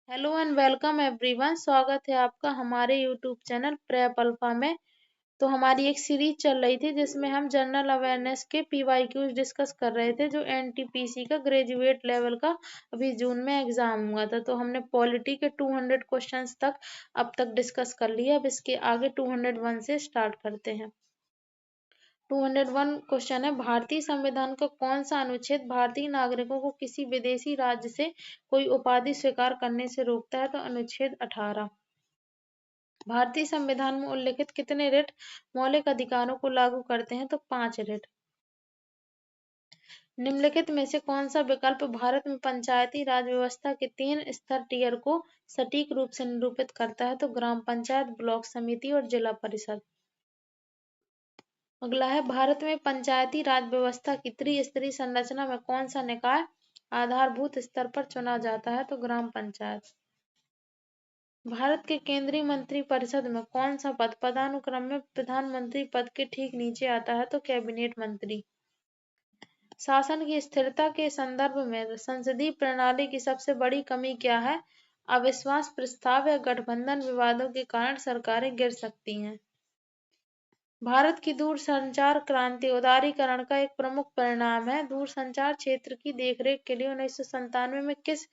Hello and welcome everyone. स्वागत है आपका हमारे यूट्यूब चैनल प्रेप अल्फा में। तो हमारी एक सीरीज चल रही थी जिसमें हम जनरल अवेयरनेस के पीवाईक्यूज डिस्कस कर रहे थे, जो एनटीपीसी का ग्रेजुएट लेवल का अभी जून में एग्जाम हुआ था। तो हमने पॉलिटी के 200 क्वेश्चंस तक अब तक डिस्कस कर लिया। अब इसके आगे 201 से स्टार्ट करते हैं। 201 क्वेश्चन है, भारतीय संविधान का कौन सा अनुच्छेद भारतीय नागरिकों को किसी विदेशी राज्य से कोई उपाधि स्वीकार करने से रोकता है? तो अनुच्छेद 18। भारतीय संविधान में उल्लिखित कितने रिट मौलिक अधिकारों को लागू करते हैं? तो 5 रिट। निम्नलिखित में से कौन सा विकल्प भारत में पंचायती राज व्यवस्था के 3 स्तर टियर को सटीक रूप से निरूपित करता है? तो ग्राम पंचायत, ब्लॉक समिति और जिला परिषद। अगला है, भारत में पंचायती राज व्यवस्था की त्रिस्तरीय संरचना में कौन सा निकाय आधारभूत स्तर पर चुना जाता है? तो ग्राम पंचायत। भारत के केंद्रीय मंत्री परिषद में कौन सा पद पदानुक्रम में प्रधानमंत्री पद के ठीक नीचे आता है? तो कैबिनेट मंत्री। शासन की स्थिरता के संदर्भ में संसदीय प्रणाली की सबसे बड़ी कमी क्या है? अविश्वास प्रस्ताव या गठबंधन विवादों के कारण सरकारें गिर सकती हैं। भारत की दूरसंचार क्रांति उदारीकरण का एक प्रमुख परिणाम है। दूरसंचार क्षेत्र की देखरेख के लिए 1997 में किस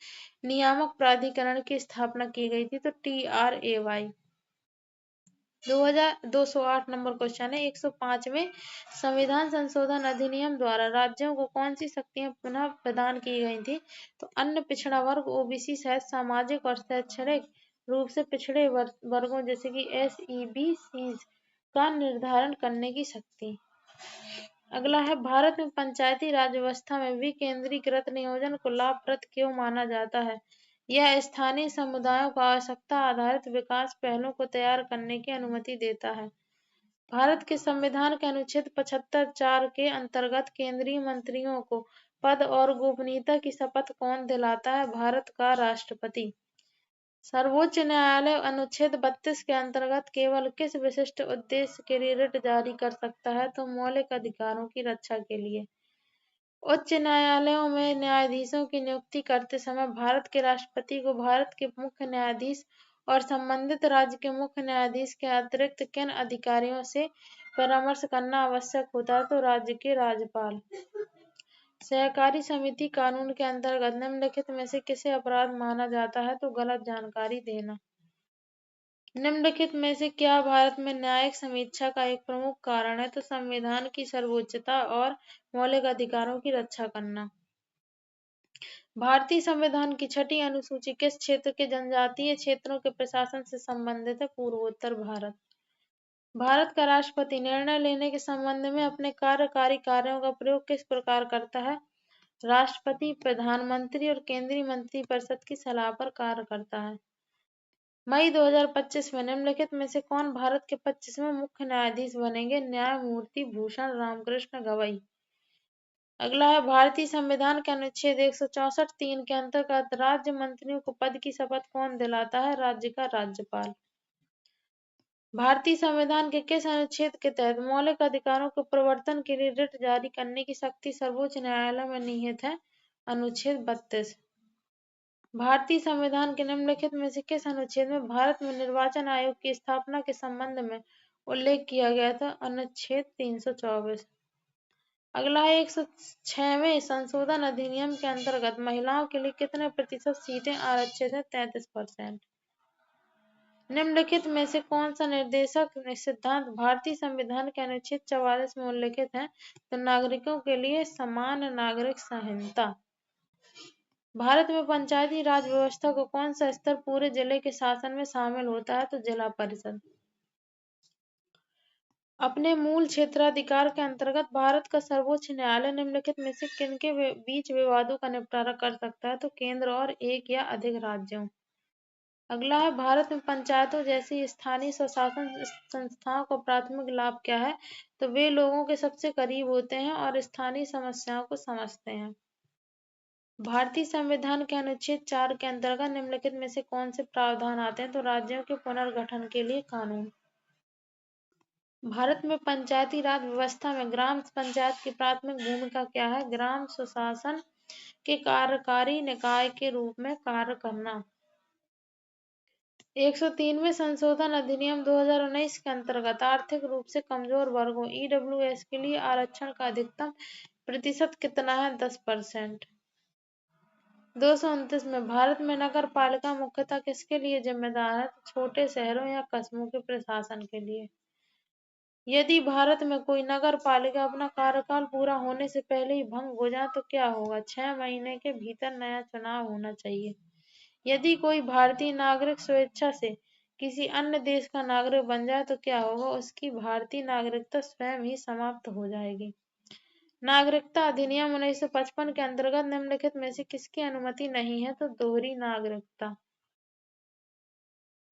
नियामक प्राधिकरण की स्थापना की गई थी? तो TRAY। 208 नंबर क्वेश्चन है, 105वें संविधान संशोधन अधिनियम द्वारा राज्यों को कौन सी शक्तियां पुनः प्रदान की गई थी? तो अन्य पिछड़ा वर्ग, ओबीसी सहित सामाजिक और शैक्षणिक रूप से पिछड़े वर्गों जैसे कि SEBC का निर्धारण करने की शक्ति। अगला है, भारत में पंचायती राज व्यवस्था में विकेंद्रीकृत नियोजन को लाभप्रद क्यों माना जाता है? यह स्थानीय समुदायों को आवश्यकता आधारित विकास पहलों को तैयार करने की अनुमति देता है। भारत के संविधान के अनुच्छेद 75(4) के अंतर्गत केंद्रीय मंत्रियों को पद और गोपनीयता की शपथ कौन दिलाता है? भारत का राष्ट्रपति। सर्वोच्च न्यायालय अनुच्छेद 32 के अंतर्गत केवल किस विशिष्ट उद्देश्य के लिए रिट जारी कर सकता है? तो मौलिक अधिकारों की रक्षा के लिए। उच्च न्यायालयों में न्यायाधीशों की नियुक्ति करते समय भारत के राष्ट्रपति को भारत के मुख्य न्यायाधीश और संबंधित राज्य के मुख्य न्यायाधीश के अतिरिक्त किन अधिकारियों से परामर्श करना आवश्यक होता है? तो राज्य के राज्यपाल। सहकारी समिति कानून के अंतर्गत निम्नलिखित में से किसे अपराध माना जाता है? तो गलत जानकारी देना। निम्नलिखित में से क्या भारत में न्यायिक समीक्षा का एक प्रमुख कारण है? तो संविधान की सर्वोच्चता और मौलिक अधिकारों की रक्षा करना। भारतीय संविधान की 6ठी अनुसूची किस क्षेत्र के जनजातीय क्षेत्रों के प्रशासन से संबंधित है? पूर्वोत्तर भारत। भारत का राष्ट्रपति निर्णय लेने के संबंध में अपने कार्यकारी कार्यों का प्रयोग किस प्रकार करता है? राष्ट्रपति, प्रधानमंत्री और केंद्रीय मंत्रिपरिषद की सलाह पर कार्य करता है। मई 2025 में निम्नलिखित में से कौन भारत के 25वें मुख्य न्यायाधीश बनेंगे? न्यायमूर्ति भूषण रामकृष्ण गवई। अगला है, भारतीय संविधान के अनुच्छेद 164(3) के अंतर्गत राज्य मंत्रियों को पद की शपथ कौन दिलाता है? राज्य का राज्यपाल। भारतीय संविधान के किस अनुच्छेद के तहत मौलिक अधिकारों के प्रवर्तन के लिए रिट जारी करने की शक्ति सर्वोच्च न्यायालय में निहित है? अनुच्छेद 32। भारतीय संविधान के निम्नलिखित में से किस अनुच्छेद में भारत में निर्वाचन आयोग की स्थापना के संबंध में उल्लेख किया गया था? अनुच्छेद 324। अगला है, 106वें संशोधन अधिनियम के अंतर्गत महिलाओं के लिए कितने प्रतिशत सीटें आरक्षित हैं? 33%। निम्नलिखित में से कौन सा निर्देशक सिद्धांत भारतीय संविधान के अनुच्छेद 44 में उल्लिखित है? तो नागरिकों के लिए समान नागरिक संहिता। भारत में पंचायती राज व्यवस्था का कौन सा स्तर पूरे जिले के शासन में शामिल होता है? तो जिला परिषद। अपने मूल क्षेत्राधिकार के अंतर्गत भारत का सर्वोच्च न्यायालय निम्नलिखित में से किनके बीच विवादों का निपटारा कर सकता है? तो केंद्र और एक या अधिक राज्यों। अगला है, भारत में पंचायतों जैसी स्थानीय स्वशासन संस्थाओं का प्राथमिक लाभ क्या है? तो वे लोगों के सबसे करीब होते हैं और स्थानीय समस्याओं को समझते हैं। भारतीय संविधान के अनुच्छेद 4 के अंतर्गत निम्नलिखित में से कौन से प्रावधान आते हैं? तो राज्यों के पुनर्गठन के लिए कानून। भारत में पंचायती राज व्यवस्था में ग्राम पंचायत की प्राथमिक भूमिका क्या है? ग्राम स्वशासन के कार्यकारी निकाय के रूप में कार्य करना। 103वें संशोधन अधिनियम 2019 के अंतर्गत आर्थिक रूप से कमजोर वर्गों ईडब्ल्यूएस के लिए आरक्षण का अधिकतम प्रतिशत कितना है? 10%। 229 में भारत में नगर पालिका मुख्यतः किसके लिए जिम्मेदार है? तो छोटे शहरों या कस्बों के प्रशासन के लिए। यदि भारत में कोई नगर पालिका अपना कार्यकाल पूरा होने से पहले ही भंग हो जाए तो क्या होगा? 6 महीने के भीतर नया चुनाव होना चाहिए। यदि कोई भारतीय नागरिक स्वेच्छा से किसी अन्य देश का नागरिक बन जाए तो क्या होगा? उसकी भारतीय नागरिकता स्वयं ही समाप्त हो जाएगी। नागरिकता अधिनियम 1955 के अंतर्गत निम्नलिखित में से किसकी अनुमति नहीं है? तो दोहरी नागरिकता।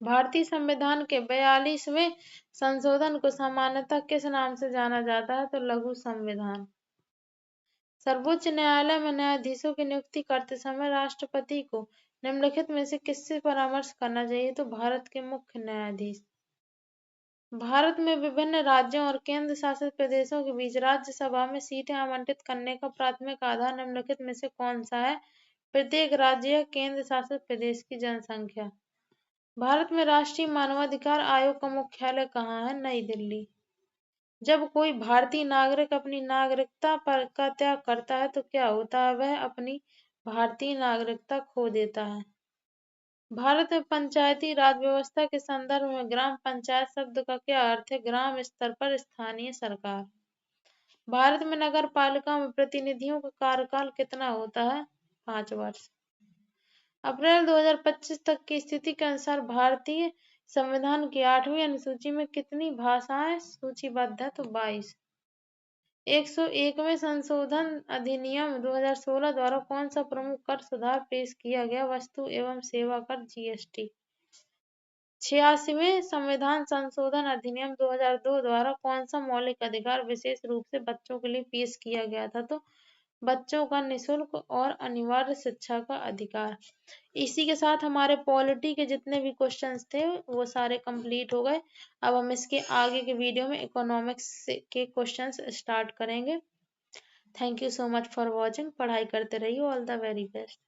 भारतीय संविधान के 42वें संशोधन को सामान्यतः किस नाम से जाना जाता है? तो लघु संविधान। सर्वोच्च न्यायालय में न्यायाधीशों की नियुक्ति करते समय राष्ट्रपति को निम्नलिखित में से किससे परामर्श करना चाहिए? तो भारत के मुख्य न्यायाधीश। भारत में विभिन्न राज्यों और केंद्र शासित प्रदेशों के बीच राज्यसभा में सीटें आवंटित करने का प्राथमिक आधार निम्नलिखित में से कौन सा है? प्रत्येक राज्य या केंद्र शासित प्रदेश की जनसंख्या। भारत में राष्ट्रीय मानवाधिकार आयोग का मुख्यालय कहाँ है? नई दिल्ली। जब कोई भारतीय नागरिक अपनी नागरिकता का त्याग करता है तो क्या होता है? वह अपनी भारतीय नागरिकता खो देता है। भारत में पंचायती राज व्यवस्था के संदर्भ में ग्राम पंचायत शब्द का क्या अर्थ है? ग्राम स्तर पर स्थानीय सरकार। भारत में नगर पालिका में प्रतिनिधियों का कार्यकाल कितना होता है? 5 वर्ष। अप्रैल 2025 तक की स्थिति के अनुसार भारतीय संविधान की 8वीं अनुसूची में कितनी भाषाएं सूचीबद्ध है? तो 22। 101वें संशोधन अधिनियम 2016 द्वारा कौन सा प्रमुख कर सुधार पेश किया गया? वस्तु एवं सेवा कर जीएसटी। 86वें संविधान संशोधन अधिनियम 2002 द्वारा कौन सा मौलिक अधिकार विशेष रूप से बच्चों के लिए पेश किया गया था? तो बच्चों का निःशुल्क और अनिवार्य शिक्षा का अधिकार। इसी के साथ हमारे पॉलिटी के जितने भी क्वेश्चंस थे वो सारे कंप्लीट हो गए। अब हम इसके आगे के वीडियो में इकोनॉमिक्स के क्वेश्चंस स्टार्ट करेंगे। Thank you so much for watching. पढ़ाई करते रहिए। All the very best.